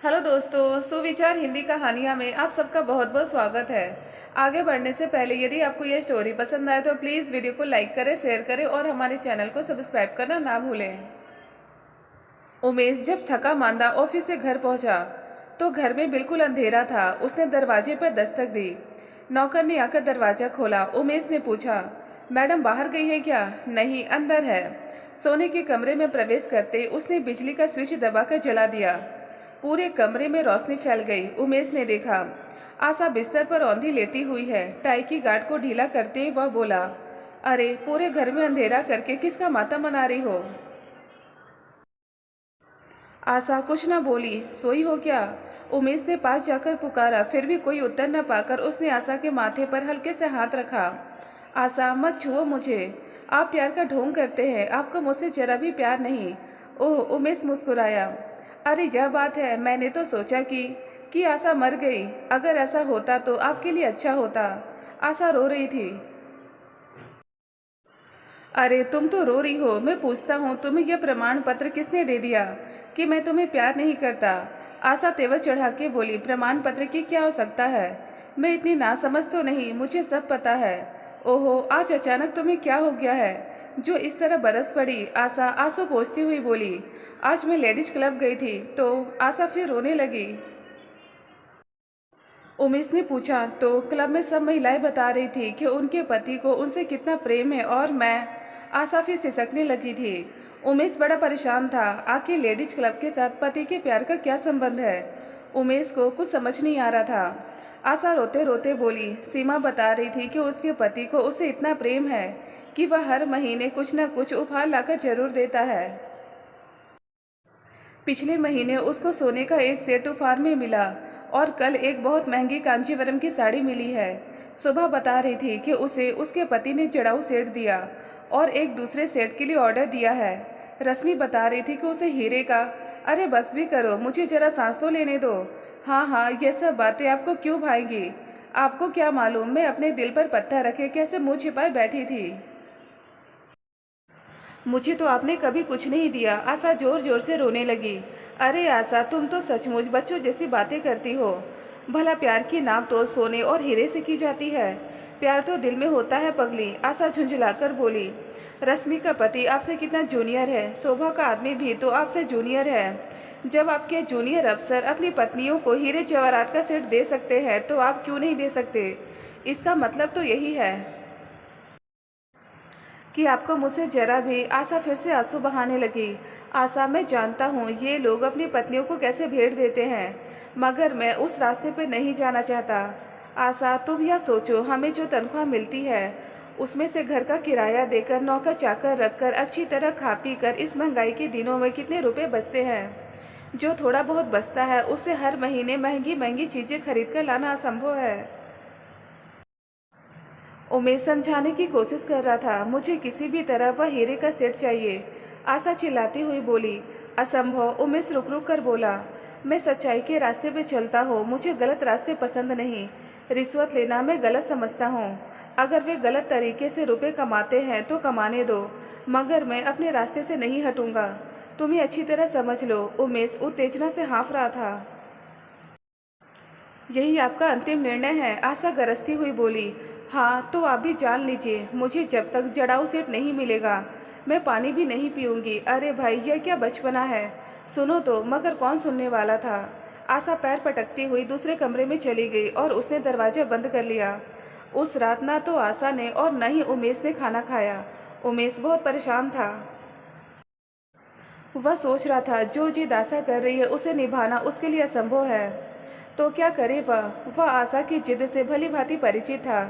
Hello दोस्तों, सुविचार हिंदी कहानियाँ में आप सबका बहुत बहुत स्वागत है। आगे बढ़ने से पहले यदि आपको यह स्टोरी पसंद आए तो प्लीज़ वीडियो को लाइक करें, शेयर करें और हमारे चैनल को सब्सक्राइब करना ना भूलें। उमेश जब थका मांदा ऑफिस से घर पहुंचा तो घर में बिल्कुल अंधेरा था। उसने दरवाजे पर दस्तक दी। नौकर ने आकर दरवाज़ा खोला। उमेश ने पूछा, मैडम बाहर गई है क्या? नहीं, अंदर है। सोने के कमरे में प्रवेश करते उसने बिजली का स्विच दबाकर जला दिया। पूरे कमरे में रोशनी फैल गई। उमेश ने देखा, आशा बिस्तर पर औंधी लेटी हुई है। टाई की गांठ को ढीला करते वह बोला, अरे पूरे घर में अंधेरा करके किसका माता मना रही हो? आशा कुछ न बोली। सोई हो क्या? उमेश ने पास जाकर पुकारा। फिर भी कोई उत्तर न पाकर उसने आशा के माथे पर हल्के से हाथ रखा। आशा, मत छुओ मुझे। आप प्यार का ढोंग करते हैं। आपको मुझसे जरा भी प्यार नहीं। ओह, उमेश मुस्कुराया। अरे यह बात है, मैंने तो सोचा कि आशा मर गई। अगर ऐसा होता तो आपके लिए अच्छा होता। आशा रो रही थी। अरे तुम तो रो रही हो। मैं पूछता हूँ, तुम्हें यह प्रमाण पत्र किसने दे दिया कि मैं तुम्हें प्यार नहीं करता? आशा तेवर चढ़ा के बोली, प्रमाण पत्र की क्या आवश्यकता है? मैं इतनी नासमझ तो नहीं, मुझे सब पता है। ओहो, आज अचानक तुम्हें क्या हो गया है जो इस तरह बरस पड़ी? आशा आंसू पोंछती हुई बोली, आज मैं लेडीज क्लब गई थी। तो आशा फिर रोने लगी। उमेश ने पूछा, तो क्लब में सब महिलाएं बता रही थी कि उनके पति को उनसे कितना प्रेम है और मैं। आशा फिर सिसकने लगी थी। उमेश बड़ा परेशान था। आखिर लेडीज क्लब के साथ पति के प्यार का क्या संबंध है? उमेश को कुछ समझ नहीं आ रहा था। आशा रोते रोते बोली, सीमा बता रही थी कि उसके पति को उससे इतना प्रेम है कि वह हर महीने कुछ न कुछ उपहार लाकर जरूर देता है। पिछले महीने उसको सोने का एक सेट उपहार में मिला और कल एक बहुत महंगी कांचीवरम की साड़ी मिली है। सुबह बता रही थी कि उसे उसके पति ने चढ़ाऊ सेट दिया और एक दूसरे सेट के लिए ऑर्डर दिया है। रश्मि बता रही थी कि उसे हीरे का। अरे बस भी करो, मुझे जरा सांस तो लेने दो। हाँ हाँ, ये सब बातें आपको क्यों भाएंगी? आपको क्या मालूम मैं अपने दिल पर पत्थर रखे कैसे मुँह छिपाए बैठी थी। मुझे तो आपने कभी कुछ नहीं दिया। आशा जोर जोर से रोने लगी। अरे आशा, तुम तो सचमुच बच्चों जैसी बातें करती हो। भला प्यार की नाप तोल सोने और हीरे से की जाती है? प्यार तो दिल में होता है पगली। आशा झुंझलाकर बोली, रश्मि का पति आपसे कितना जूनियर है। शोभा का आदमी भी तो आपसे जूनियर है। जब आपके जूनियर अफसर अपनी पत्नियों को हीरे जवाहरात का सेट दे सकते हैं तो आप क्यों नहीं दे सकते? इसका मतलब तो यही है कि आपको मुझसे जरा भी। आशा फिर से आंसू बहाने लगी। आशा, मैं जानता हूँ ये लोग अपनी पत्नियों को कैसे भेंट देते हैं, मगर मैं उस रास्ते पर नहीं जाना चाहता। आशा, तुम यह सोचो, हमें जो तनख्वाह मिलती है उसमें से घर का किराया देकर, नौकर चाकर रखकर, अच्छी तरह खा पी कर इस महंगाई के दिनों में कितने रुपए बचते हैं? जो थोड़ा बहुत बचता है उससे हर महीने महंगी महंगी चीज़ें खरीद कर लाना असंभव है। उमेश समझाने की कोशिश कर रहा था। मुझे किसी भी तरह वह हीरे का सेट चाहिए। आशा चिल्लाती हुई बोली, असंभव। उमेश रुक रुक कर बोला, मैं सच्चाई के रास्ते पे चलता हूँ। मुझे गलत रास्ते पसंद नहीं। रिश्वत लेना मैं गलत समझता हूँ। अगर वे गलत तरीके से रुपए कमाते हैं तो कमाने दो, मगर मैं अपने रास्ते से नहीं हटूंगा। तुम्हें अच्छी तरह समझ लो। उमेश उत्तेजना से हाँफ रहा था। यही आपका अंतिम निर्णय है? आशा गरजती हुई बोली, हाँ तो आप भी जान लीजिए, मुझे जब तक जड़ाऊ सेट नहीं मिलेगा मैं पानी भी नहीं पीऊँगी। अरे भाई, यह क्या बचपना है? सुनो तो। मगर कौन सुनने वाला था। आशा पैर पटकती हुई दूसरे कमरे में चली गई और उसने दरवाज़ा बंद कर लिया। उस रात ना तो आशा ने और न ही उमेश ने खाना खाया। उमेश बहुत परेशान था। वह सोच रहा था जो जिद आशा कर रही है उसे निभाना उसके लिए असंभव है। तो क्या करे वह आशा की जिद से भली भांति परिचित था।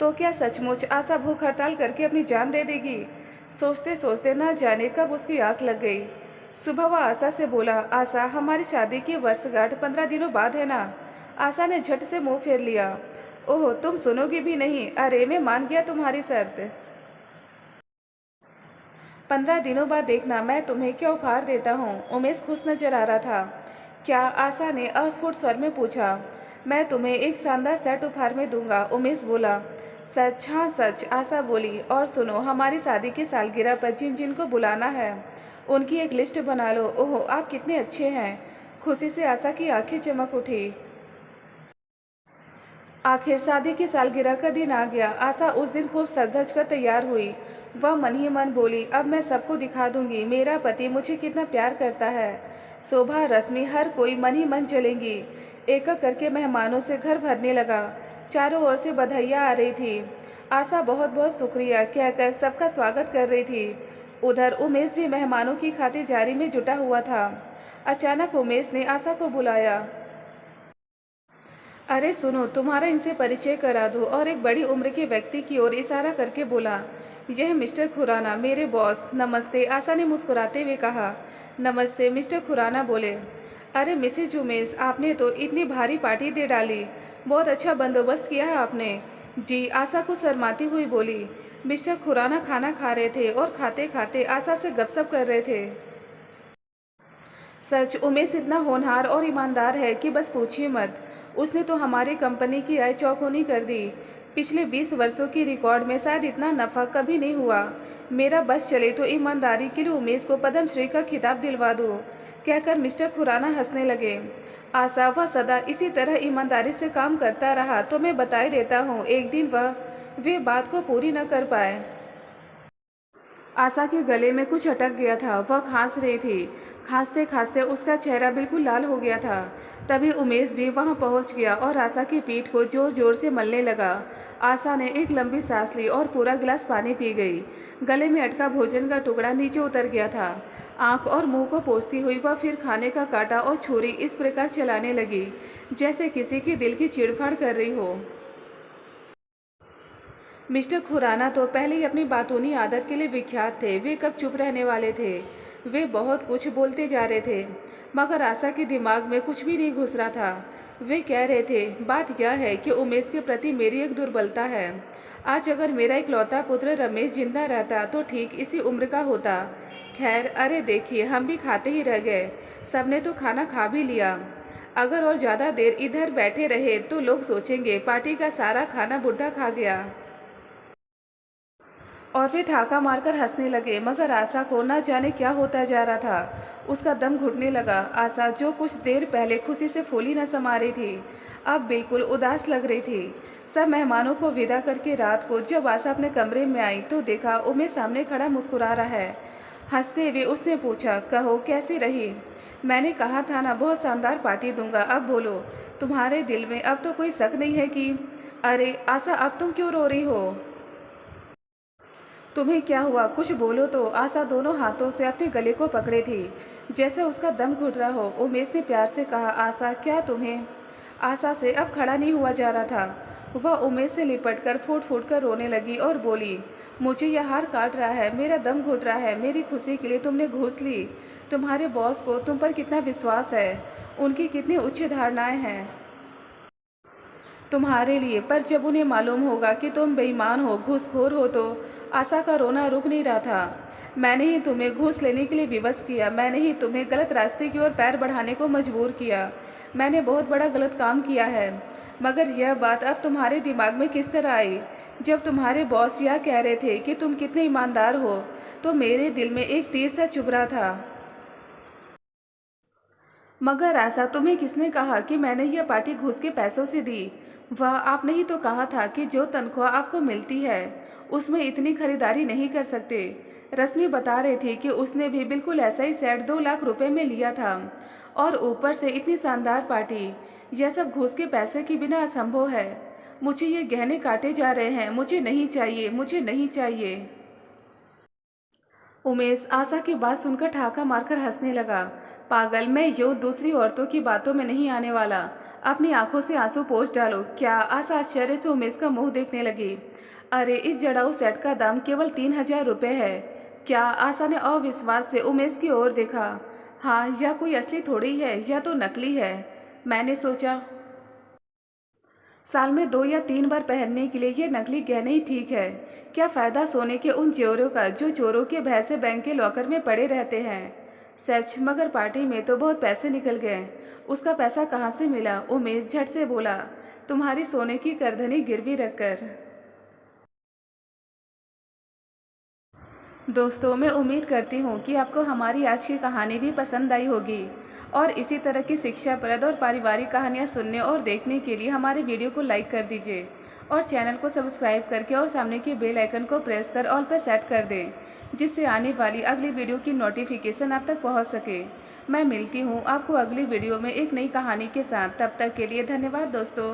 तो क्या सचमुच आशा भूख हड़ताल करके अपनी जान दे देगी? सोचते सोचते न जाने कब उसकी आंख लग गई। सुबह वह आशा से बोला, आशा, हमारी शादी की वर्षगांठ 15 दिनों बाद है ना? आशा ने झट से मुंह फेर लिया। ओह, तुम सुनोगी भी नहीं? अरे मैं मान गया तुम्हारी शर्त। 15 दिनों बाद देखना मैं तुम्हें क्या उपहार देता हूँ। उमेश खुश नजर आ रहा था। क्या? आशा ने अस्फुट स्वर में पूछा। मैं तुम्हें एक शानदार सेट उपहार में दूंगा। उमेश बोला। सच? हाँ सच, आशा बोली। और सुनो, हमारी शादी की सालगिरह पर जिन जिन को बुलाना है उनकी एक लिस्ट बना लो। ओह, आप कितने अच्छे हैं। खुशी से आशा की आंखें चमक उठी। आखिर शादी की सालगिरह का दिन आ गया। आशा उस दिन खूब सज-धज कर तैयार हुई। वह मन ही मन बोली, अब मैं सबको दिखा दूंगी मेरा पति मुझे कितना प्यार करता है। शोभा, रश्मि, हर कोई मन ही मन चलेंगी। एक एक करके मेहमानों से घर भरने लगा। चारों ओर से बधाइयाँ आ रही थी। आशा बहुत बहुत शुक्रिया कहकर सबका स्वागत कर रही थी। उधर उमेश भी मेहमानों की खातिरदारी में जुटा हुआ था। अचानक उमेश ने आशा को बुलाया। अरे सुनो, तुम्हारा इनसे परिचय करा दो। और एक बड़ी उम्र के व्यक्ति की ओर इशारा करके बोला, यह मिस्टर खुराना, मेरे बॉस। नमस्ते, आशा ने मुस्कुराते हुए कहा। नमस्ते, मिस्टर खुराना बोले। अरे मिसेज उमेश, आपने तो इतनी भारी पार्टी दे डाली। बहुत अच्छा बंदोबस्त किया है आपने। जी, आशा को शर्माती हुई बोली। मिस्टर खुराना खाना खा रहे थे और खाते खाते आशा से गपशप कर रहे थे। सच, उमेश इतना होनहार और ईमानदार है कि बस पूछिए मत। उसने तो हमारी कंपनी की आय चौगुनी कर दी। पिछले 20 वर्षों की रिकॉर्ड में शायद इतना नफ़ा कभी नहीं हुआ। मेरा बस चले तो ईमानदारी के लिए उमेश को पद्मश्री का खिताब दिलवा दूँ, कहकर मिस्टर खुराना हंसने लगे। आशा, वह सदा इसी तरह ईमानदारी से काम करता रहा तो मैं बताए देता हूँ, एक दिन वे बात को पूरी न कर पाए। आशा के गले में कुछ अटक गया था। वह खांस रही थी। खांसते खांसते उसका चेहरा बिल्कुल लाल हो गया था। तभी उमेश भी वहां पहुंच गया और आशा की पीठ को जोर जोर से मलने लगा। आशा ने एक लंबी सांस ली और पूरा गिलास पानी पी गई। गले में अटका भोजन का टुकड़ा नीचे उतर गया था। आंख और मुंह को पोंछती हुई वह फिर खाने का कांटा और छुरी इस प्रकार चलाने लगी जैसे किसी के दिल की चीड़फाड़ कर रही हो। मिस्टर खुराना तो पहले ही अपनी बातूनी आदत के लिए विख्यात थे। वे कब चुप रहने वाले थे। वे बहुत कुछ बोलते जा रहे थे, मगर आशा के दिमाग में कुछ भी नहीं घुस रहा था। वे कह रहे थे, बात यह है कि उमेश के प्रति मेरी एक दुर्बलता है। आज अगर मेरा इकलौता पुत्र रमेश जिंदा रहता तो ठीक इसी उम्र का होता। खैर, अरे देखिए, हम भी खाते ही रह गए। सबने तो खाना खा भी लिया। अगर और ज़्यादा देर इधर बैठे रहे तो लोग सोचेंगे पार्टी का सारा खाना बुढ़ा खा गया। और वे ठाका मारकर हंसने लगे, मगर आशा को न जाने क्या होता जा रहा था। उसका दम घुटने लगा। आशा, जो कुछ देर पहले खुशी से फूली न समा रही थी, अब बिल्कुल उदास लग रही थी। सब मेहमानों को विदा करके रात को जब आशा अपने कमरे में आई तो देखा उमेश सामने खड़ा मुस्कुरा रहा है। हंसते हुए उसने पूछा, कहो कैसी रही? मैंने कहा था ना, बहुत शानदार पार्टी दूंगा। अब बोलो, तुम्हारे दिल में अब तो कोई शक नहीं है कि? अरे आशा, अब तुम क्यों रो रही हो? तुम्हें क्या हुआ? कुछ बोलो तो। आशा दोनों हाथों से अपने गले को पकड़े थी, जैसे उसका दम घुट रहा हो। उमेश ने प्यार से कहा, आशा, क्या तुम्हें? आशा से अब खड़ा नहीं हुआ जा रहा था। वह उमेश से लिपट कर फूट फूट कर रोने लगी और बोली, मुझे यह हार काट रहा है, मेरा दम घुट रहा है। मेरी खुशी के लिए तुमने घूस ली। तुम्हारे बॉस को तुम पर कितना विश्वास है, उनकी कितनी उच्च धारणाएं हैं तुम्हारे लिए, पर जब उन्हें मालूम होगा कि तुम बेईमान हो, घूसखोर हो, तो आशा का रोना रुक नहीं रहा था। मैंने ही तुम्हें घूस लेने के लिए विवश किया। मैंने ही तुम्हें गलत रास्ते की ओर पैर बढ़ाने को मजबूर किया। मैंने बहुत बड़ा गलत काम किया है। मगर यह बात अब तुम्हारे दिमाग में किस तरह आई? जब तुम्हारे बॉस यह कह रहे थे कि तुम कितने ईमानदार हो, तो मेरे दिल में एक तीर सा चुभ रहा था। मगर आशा, तुम्हें किसने कहा कि मैंने यह पार्टी घूस के पैसों से दी? वह आपने ही तो कहा था कि जो तनख्वाह आपको मिलती है उसमें इतनी खरीदारी नहीं कर सकते। रश्मि बता रही थी कि उसने भी बिल्कुल ऐसा ही सेट 2 लाख रुपए में लिया था, और ऊपर से इतनी शानदार पार्टी। यह सब घूस के पैसे के बिना असंभव है। मुझे ये गहने काटे जा रहे हैं। मुझे नहीं चाहिए, मुझे नहीं चाहिए। उमेश आशा की बात सुनकर ठहाका मारकर हंसने लगा। पागल, मैं यूं दूसरी औरतों की बातों में नहीं आने वाला। अपनी आंखों से आंसू पोंछ डालो। क्या? आशा आश्चर्य से उमेश का मुंह देखने लगी। अरे, इस जड़ाऊ सेट का दाम केवल 3000 रुपये है। क्या? आशा ने अविश्वास से उमेश की ओर देखा। हाँ, यह कोई असली थोड़ी है, यह तो नकली है। मैंने सोचा साल में 2 या 3 बार पहनने के लिए ये नकली गहने ही ठीक है। क्या फ़ायदा सोने के उन जेवरों का जो चोरों के भय से बैंक के लॉकर में पड़े रहते हैं। सच, मगर पार्टी में तो बहुत पैसे निकल गए। उसका पैसा कहाँ से मिला? उमेश झट से बोला, तुम्हारी सोने की करधनी गिरवी रखकर। दोस्तों, मैं उम्मीद करती हूँ कि आपको हमारी आज की कहानी भी पसंद आई होगी और इसी तरह की शिक्षाप्रद और पारिवारिक कहानियाँ सुनने और देखने के लिए हमारे वीडियो को लाइक कर दीजिए और चैनल को सब्सक्राइब करके और सामने के बेल आइकन को प्रेस कर ऑल पर सेट कर दें, जिससे आने वाली अगली वीडियो की नोटिफिकेशन आप तक पहुंच सके। मैं मिलती हूं आपको अगली वीडियो में एक नई कहानी के साथ। तब तक के लिए धन्यवाद दोस्तों।